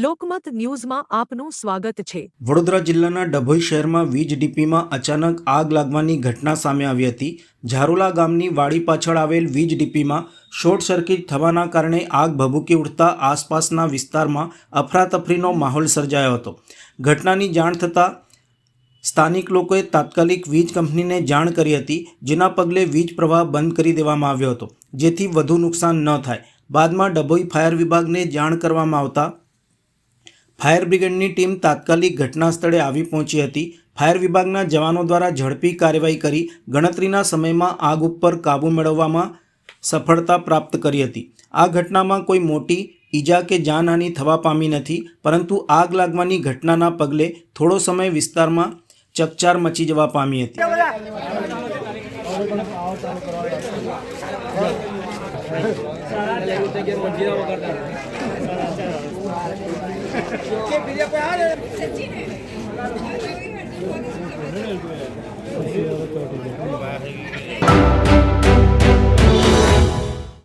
લોકમત ન્યૂઝમાં આપનું સ્વાગત છે। વડોદરા જિલ્લાના ડભોઈ શહેરમાં વીજ ડીપીમાં અચાનક આગ લાગવાની ઘટના સામે આવી હતી। ઝારોલા ગામની વાડી પાછળ આવેલ વીજ ડીપીમાં શોર્ટ સર્કિટ થવાના કારણે આગ ભભૂકી ઉઠતા આસપાસના વિસ્તારમાં અફરાતફરીનો માહોલ સર્જાયો હતો। ઘટનાની જાણ થતાં સ્થાનિક લોકોએ તાત્કાલિક વીજ કંપનીને જાણ કરી હતી, જેના પગલે વીજ પ્રવાહ બંધ કરી દેવામાં આવ્યો હતો, જેથી વધુ નુકસાન ન થાય। બાદમાં ડભોઈ ફાયર વિભાગને જાણ કરવામાં આવતા फायर ब्रिगेडनी टीम तात्कालिक घटना स्थले आवी पहोंची हती। फायर विभागना जवानों द्वारा झड़पी कार्यवाही करी गणतरीना समयमां आग उपर काबू मेळववामां सफलता प्राप्त करी हती। आ घटनामां कोई मोटी ईजा के जानहानि थवा पामी नथी, परंतु आग लागवानी घटनाना पगले थोड़ो समय विस्तारमां चकचार मची जवा पामी हती।